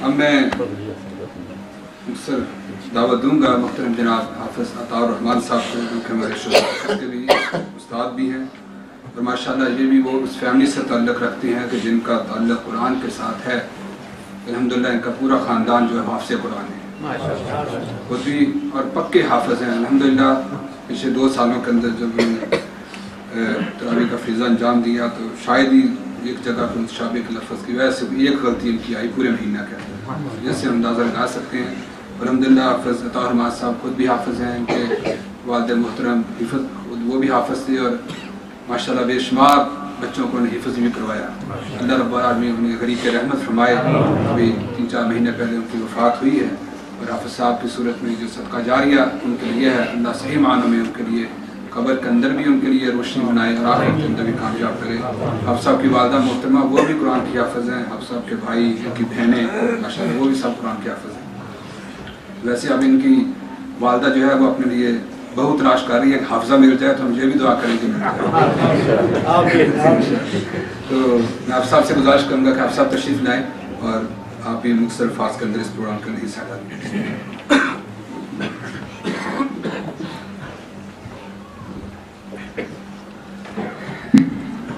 اب میں دعوت دوں گا محترم جناب حافظ عطاء الرحمان صاحب کو، جو کہ ہمارے شعبہ کے بھی استاد بھی ہیں، اور ماشاءاللہ یہ بھی وہ اس فیملی سے تعلق رکھتے ہیں کہ جن کا تعلق قرآن کے ساتھ ہے۔ الحمدللہ ان کا پورا خاندان جو ہے حافظ قرآن ہے، خود بھی اور پکے حافظ ہیں الحمدللہ۔ پچھلے 2 سالوں کے اندر جب تراویح کا فریضہ انجام دیا تو شاید ہی ایک جگہ پر متشابہ کے لفظ کی وجہ سے ایک غلطی ان کی آئی پورے مہینہ کے اندر، جس سے ہم اندازہ لگا سکتے ہیں۔ الحمدللہ حافظ عطاء الرحمان صاحب خود بھی حافظ ہیں، ان کے والد محترم حفظ خود وہ بھی حافظ تھے، اور ماشاءاللہ بے شمار بچوں کو انہیں حفظ بھی کروایا۔ اللہ رب العالمین انہیں غریب کے رحمت فرمائے۔ ابھی 3-4 مہینے پہلے ان کی وفات ہوئی ہے، اور حافظ صاحب کی صورت میں جو صدقہ جاریہ ان کے لیے ہے، اللہ صحیح معنوں میں ان کے لیے قبر کے اندر بھی ان کے لیے روشنی بنائے اور آخرت کے اندر بھی کامیاب کرے۔ حافظ صاحب کی والدہ محترمہ وہ بھی قرآن کی حافظ ہیں، حافظ صاحب کے بھائی، ان کی بہنیں ماشاءاللہ وہ بھی سب قرآن کی حافظ ہیں۔ ویسے اب ان کی والدہ جو ہے وہ اپنے لیے بہو تلاش کر رہی ہے کہ حافظہ مل جائے تو ہم یہ بھی دعا کریں کہ مل جائے۔ تو میں آپ صاحب سے گزارش کروں گا کہ آپ صاحب تشریف لائیں اور آپ بھی مختصر الفاظ کے اندر اس پروگرام کا حصہ ڈالیں۔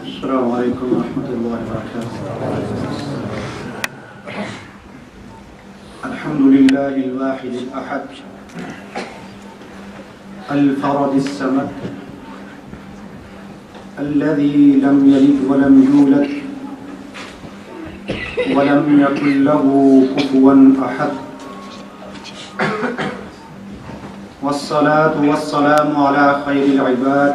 السلام علیکم ورحمۃ اللہ وبرکاتہ۔ الحمد للہ الواحد الاحد الفرد الصمد الذي لم يلد ولم يولد ولم يكن له كفوا احد، والصلاة والسلام على خير العباد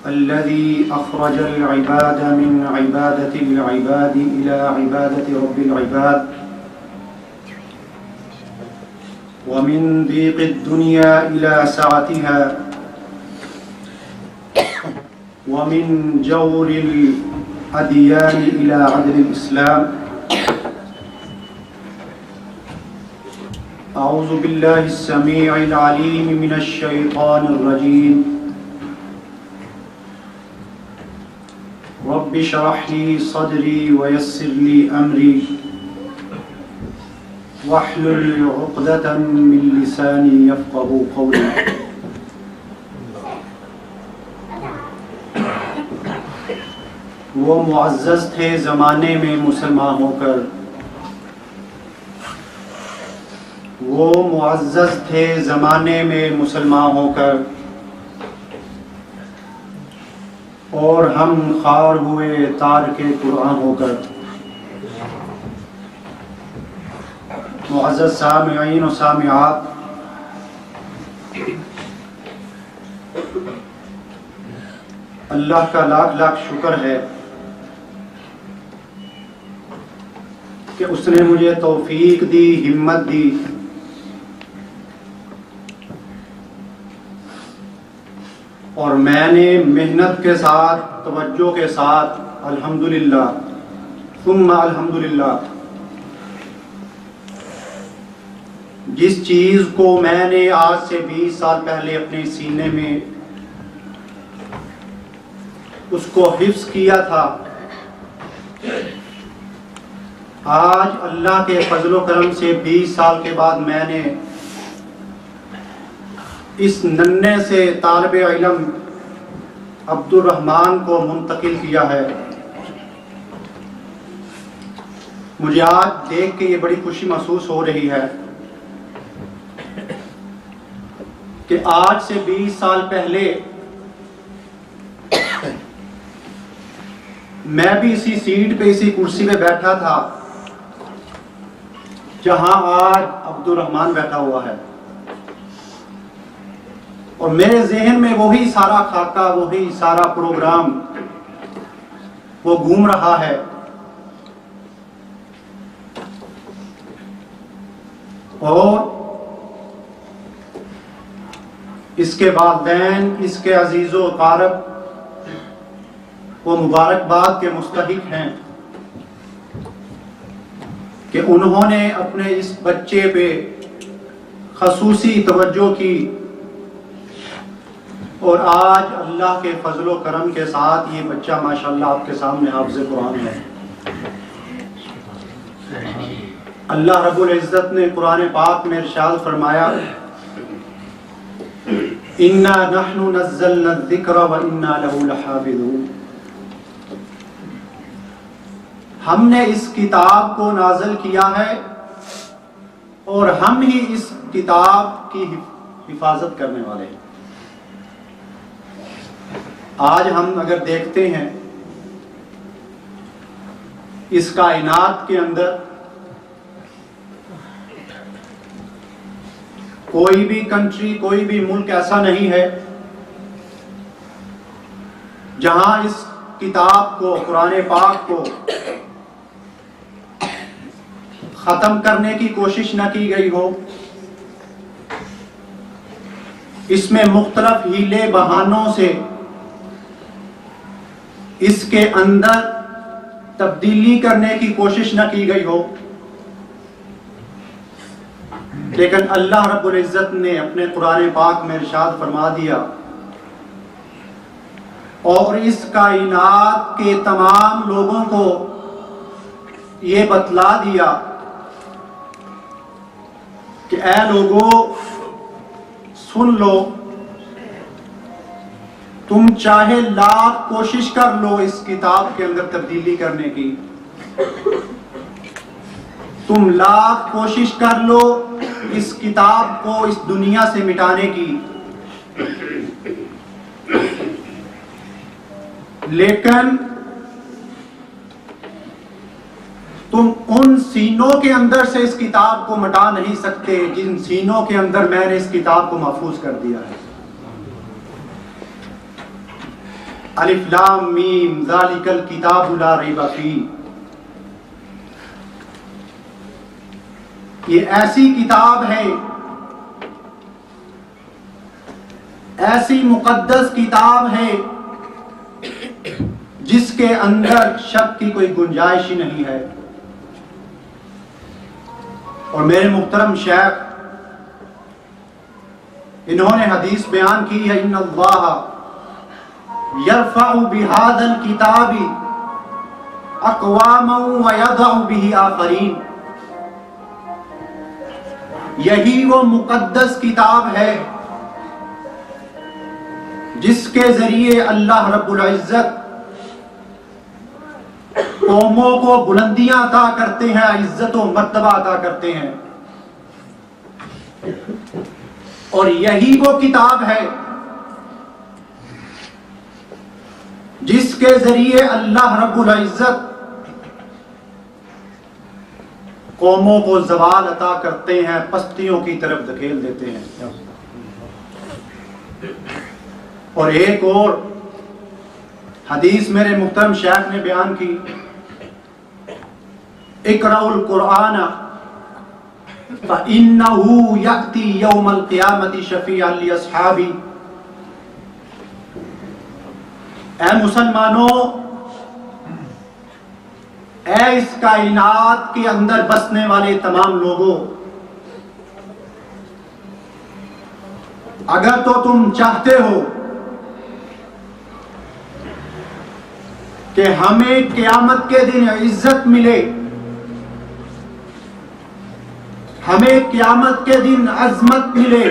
الذي أخرج العباد من عبادة العباد إلى عبادة رب العباد، ومن ضيق الدنيا إلى سعتها، ومن جور الأديان إلى عدل الإسلام۔ أعوذ بالله السميع العليم من الشيطان الرجيم، رب اشرح لي صدري ويسر لي أمري واحلل عقدة من لساني يفقهوا قولي۔ وہ معزز تھے زمانے میں مسلمان ہو کر، وہ معزز تھے زمانے میں مسلمان ہو کر، اور ہم خوار ہوئے تارک قرآن ہو کر۔ معزز سامعین و سامعات، اللہ کا لاکھ لاکھ شکر ہے کہ اس نے مجھے توفیق دی، ہمت دی، اور میں نے محنت کے ساتھ، توجہ کے ساتھ الحمدللہ ثم الحمدللہ جس چیز کو میں نے آج سے 20 سال پہلے اپنے سینے میں اس کو حفظ کیا تھا، آج اللہ کے فضل و کرم سے 20 سال کے بعد میں نے اس ننھے سے طالب علم عبد الرحمان کو منتقل کیا ہے۔ مجھے آج دیکھ کے یہ بڑی خوشی محسوس ہو رہی ہے کہ آج سے 20 سال پہلے میں بھی اسی سیٹ پہ، اسی کرسی پہ بیٹھا تھا جہاں آج عبد الرحمان بیٹھا ہوا ہے، اور میرے ذہن میں وہی سارا خاکہ، وہی سارا پروگرام وہ گھوم رہا ہے۔ اور اس کے والدین، اس کے عزیز و اقارب وہ مبارکباد کے مستحق ہیں کہ انہوں نے اپنے اس بچے پہ خصوصی توجہ کی، اور آج اللہ کے فضل و کرم کے ساتھ یہ بچہ ماشاءاللہ آپ کے سامنے حافظ قرآن ہے۔ اللہ رب العزت نے قرآن پاک میں ارشاد فرمایا اِنَّا نَحْنُ نَزَّلْنَا الذِّكْرَ وَإِنَّا لَهُ لَحَافِظُونَ، ہم نے اس کتاب کو نازل کیا ہے اور ہم ہی اس کتاب کی حفاظت کرنے والے ہیں۔ آج ہم اگر دیکھتے ہیں اس کائنات کے اندر کوئی بھی کنٹری، کوئی بھی ملک ایسا نہیں ہے جہاں اس کتاب کو، قرآن پاک کو ختم کرنے کی کوشش نہ کی گئی ہو۔ اس میں مختلف ہیلے بہانوں سے اس کے اندر تبدیلی کرنے کی کوشش نہ کی گئی ہو، لیکن اللہ رب العزت نے اپنے قرآن پاک میں ارشاد فرما دیا اور اس کائنات کے تمام لوگوں کو یہ بتلا دیا کہ اے لوگوں سن لو، تم چاہے لاکھ کوشش کر لو اس کتاب کے اندر تبدیلی کرنے کی، تم لاکھ کوشش کر لو اس کتاب کو اس دنیا سے مٹانے کی، لیکن تم ان سینوں کے اندر سے اس کتاب کو مٹا نہیں سکتے جن سینوں کے اندر میں نے اس کتاب کو محفوظ کر دیا ہے۔ الف لام میم ذالک الکتاب لا ریب فیہ، یہ ایسی کتاب ہے، ایسی مقدس کتاب ہے جس کے اندر شک کی کوئی گنجائش ہی نہیں ہے۔ اور میرے محترم شیخ انہوں نے حدیث بیان کی ہے، ان اللہ یرفع بہذا الکتاب اقواما ویضع بہ آخرین، یہی وہ مقدس کتاب ہے جس کے ذریعے اللہ رب العزت قوموں کو بلندیاں عطا کرتے ہیں، عزت و مرتبہ عطا کرتے ہیں، اور یہی وہ کتاب ہے جس کے ذریعے اللہ رب العزت قوموں کو زوال عطا کرتے ہیں، پستیوں کی طرف دھکیل دیتے ہیں۔ اور ایک اور حدیث میرے محترم شیخ نے بیان کی، اقرأوا القرآن فإنه يأتي يوم القيامة شفيعا لأصحابه، اے مسلمانوں، اے اس کائنات کے اندر بسنے والے تمام لوگوں، اگر تو تم چاہتے ہو کہ ہمیں قیامت کے دن عزت ملے، ہمیں قیامت کے دن عظمت ملے،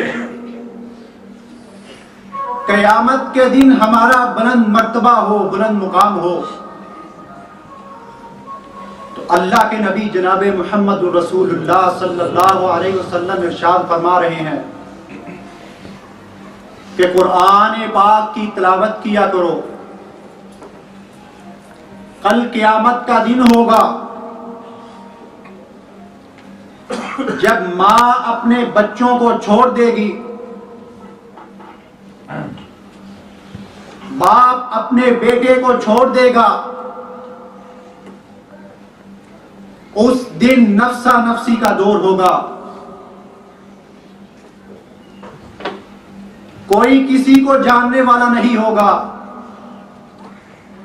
قیامت کے دن ہمارا بلند مرتبہ ہو، بلند مقام ہو، تو اللہ کے نبی جناب محمد رسول اللہ صلی اللہ علیہ وسلم ارشاد فرما رہے ہیں کہ قرآن پاک کی تلاوت کیا کرو، کل قیامت کا دن ہوگا جب ماں اپنے بچوں کو چھوڑ دے گی، باپ اپنے بیٹے کو چھوڑ دے گا، اس دن نفسا نفسی کا دور ہوگا، کوئی کسی کو جاننے والا نہیں ہوگا،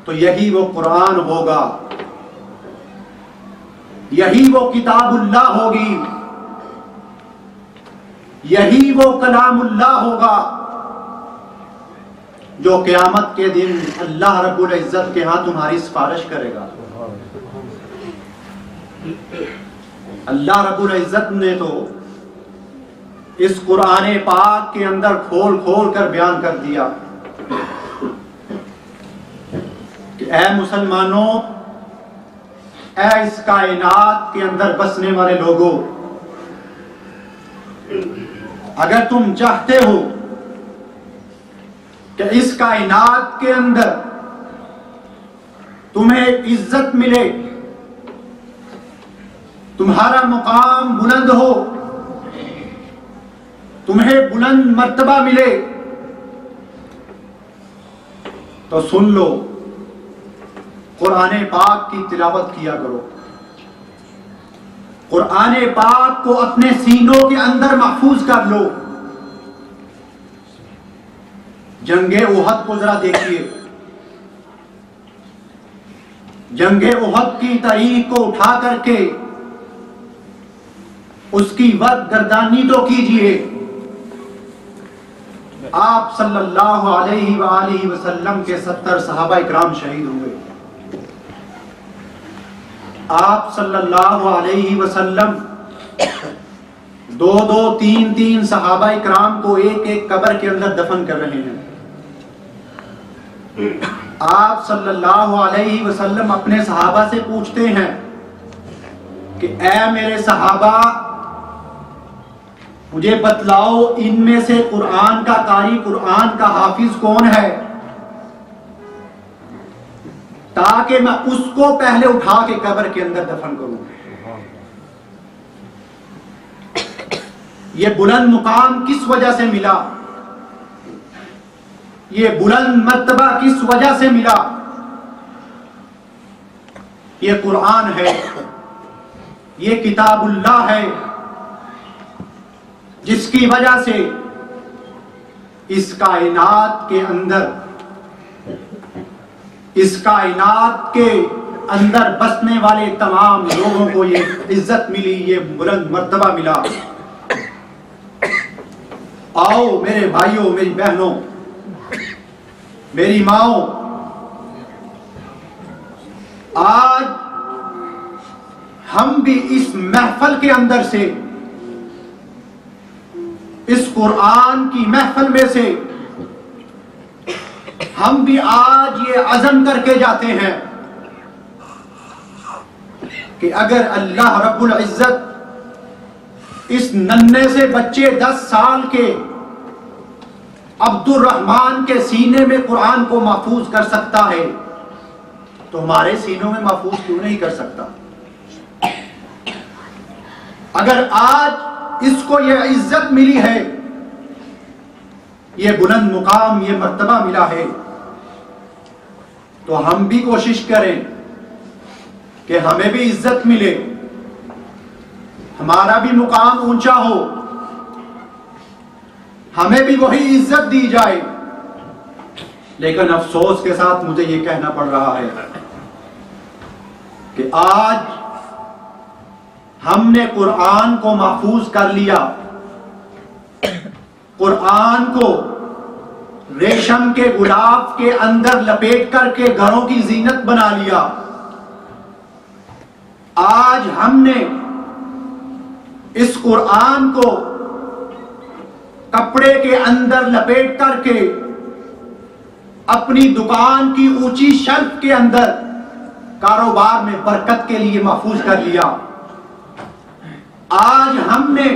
تو یہی وہ قرآن ہوگا، یہی وہ کتاب اللہ ہوگی، یہی وہ کلام اللہ ہوگا جو قیامت کے دن اللہ رب العزت کے ہاں تمہاری سفارش کرے گا۔ اللہ رب العزت نے تو اس قرآن پاک کے اندر کھول کھول کر بیان کر دیا کہ اے مسلمانوں، اے اس کائنات کے اندر بسنے والے لوگوں، اگر تم چاہتے ہو کہ اس کائنات کے اندر تمہیں عزت ملے، تمہارا مقام بلند ہو، تمہیں بلند مرتبہ ملے، تو سن لو، قرآن پاک کی تلاوت کیا کرو، قرآن پاک کو اپنے سینوں کے اندر محفوظ کر لو۔ جنگ احد کو ذرا دیکھیے، جنگ احد کی تاریخ کو اٹھا کر کے اس کی ورد گردانی تو کیجئے۔ آپ صلی اللہ علیہ وآلہ وسلم کے 70 صحابہ اکرام شہید ہوئے، آپ صلی اللہ علیہ وسلم 2 3 صحابہ اکرام کو ایک ایک قبر کے اندر دفن کر رہے ہیں۔ آپ صلی اللہ علیہ وسلم اپنے صحابہ سے پوچھتے ہیں کہ اے میرے صحابہ، مجھے بتلاؤ ان میں سے قرآن کا قاری، قرآن کا حافظ کون ہے، تاکہ میں اس کو پہلے اٹھا کے قبر کے اندر دفن کروں۔ یہ بلند مقام کس وجہ سے ملا، یہ بلند مرتبہ کس وجہ سے ملا؟ یہ قرآن ہے، یہ کتاب اللہ ہے، جس کی وجہ سے اس کائنات کے اندر، اس کائنات کے اندر بسنے والے تمام لوگوں کو یہ عزت ملی، یہ بلند مرتبہ ملا۔ آؤ میرے بھائیوں، میری بہنوں، میری ماؤں، آج ہم بھی اس محفل کے اندر سے، اس قرآن کی محفل میں سے ہم بھی آج یہ عزم کر کے جاتے ہیں کہ اگر اللہ رب العزت اس ننھے سے بچے 10 سال کے عبد الرحمن کے سینے میں قرآن کو محفوظ کر سکتا ہے تو ہمارے سینوں میں محفوظ کیوں نہیں کر سکتا؟ اگر آج اس کو یہ عزت ملی ہے، یہ بلند مقام، یہ مرتبہ ملا ہے، تو ہم بھی کوشش کریں کہ ہمیں بھی عزت ملے، ہمارا بھی مقام اونچا ہو، ہمیں بھی وہی عزت دی جائے۔ لیکن افسوس کے ساتھ مجھے یہ کہنا پڑ رہا ہے کہ آج ہم نے قرآن کو محفوظ کر لیا، قرآن کو ریشم کے غلاف کے اندر لپیٹ کر کے گھروں کی زینت بنا لیا۔ آج ہم نے اس قرآن کو کپڑے کے اندر لپیٹ کر کے اپنی دکان کی اونچی شیلف کے اندر کاروبار میں برکت کے لیے محفوظ کر لیا۔ آج ہم نے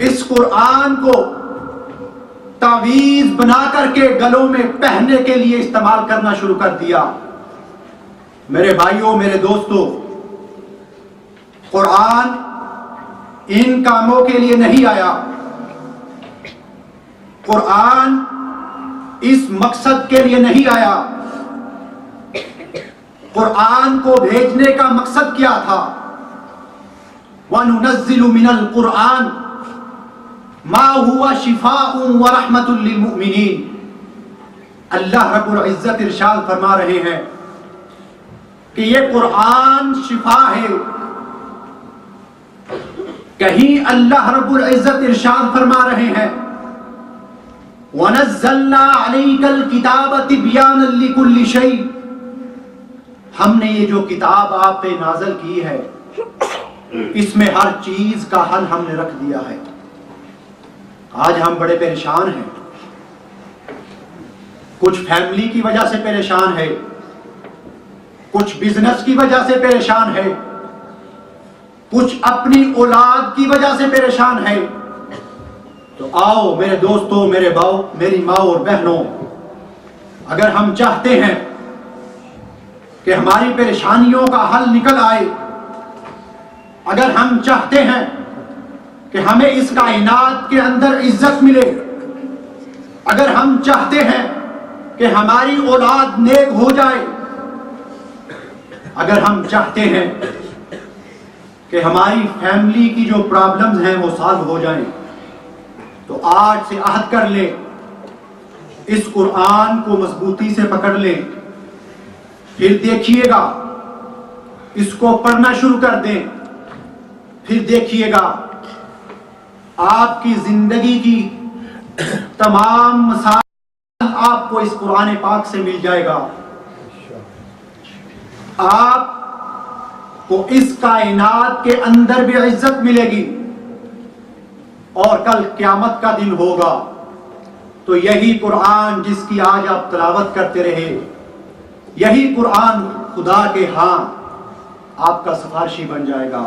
اس قرآن کو تعویذ بنا کر کے گلوں میں پہننے کے لیے استعمال کرنا شروع کر دیا۔ میرے بھائیوں، میرے دوستوں، قرآن ان کاموں کے لیے نہیں آیا، قرآن اس مقصد کے لیے نہیں آیا۔ قرآن کو بھیجنے کا مقصد کیا تھا؟ وَنُنَزِّلُ مِنَ الْقُرْآنِ مَا هُوَ شِفَاءٌ وَرَحْمَةٌ لِّلْمُؤْمِنِينَ۔ اللہ رب العزت ارشاد فرما رہے ہیں کہ یہ قرآن شفا ہے۔ کہیں اللہ رب العزت ارشاد فرما رہے ہیں وَنَزَّلْنَا عَلَيْكَ الْكِتَابَ تِبْيَانًا لِكُلِّ شَيْءٍ۔ ہم نے یہ جو کتاب آپ پہ نازل کی ہے اس میں ہر چیز کا حل ہم نے رکھ دیا ہے۔ آج ہم بڑے پریشان ہیں، کچھ فیملی کی وجہ سے پریشان ہے، کچھ بزنس کی وجہ سے پریشان ہے، کچھ اپنی اولاد کی وجہ سے پریشان ہے۔ تو آؤ میرے دوستوں، میرے باؤ، میری ماں اور بہنوں، اگر ہم چاہتے ہیں کہ ہماری پریشانیوں کا حل نکل آئے، اگر ہم چاہتے ہیں کہ ہمیں اس کائنات کے اندر عزت ملے، اگر ہم چاہتے ہیں کہ ہماری اولاد نیک ہو جائے، اگر ہم چاہتے ہیں کہ ہماری فیملی کی جو پرابلمز ہیں وہ سالو ہو جائیں، تو آج سے عہد کر لیں، اس قرآن کو مضبوطی سے پکڑ لیں، پھر دیکھیے گا، اس کو پڑھنا شروع کر دیں، پھر دیکھیے گا آپ کی زندگی کی تمام مسائل آپ کو اس قرآن پاک سے مل جائے گا۔ آپ کو اس کائنات کے اندر بھی عزت ملے گی، اور کل قیامت کا دن ہوگا تو یہی قرآن جس کی آج آپ تلاوت کرتے رہے، یہی قرآن خدا کے ہاں آپ کا سفارشی بن جائے گا۔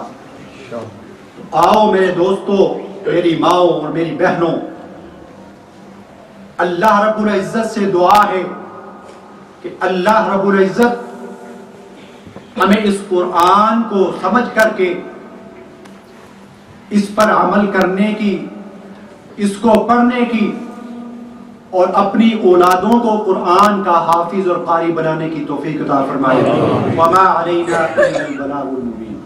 آؤ میرے دوستو، میری ماؤں اور میری بہنوں، اللہ رب العزت سے دعا ہے کہ اللہ رب العزت ہمیں اس قرآن کو سمجھ کر کے اس پر عمل کرنے کی، اس کو پڑھنے کی، اور اپنی اولادوں کو قرآن کا حافظ اور قاری بنانے کی توفیق عطا فرمائے۔ وما علینا الا البلاغ المبین۔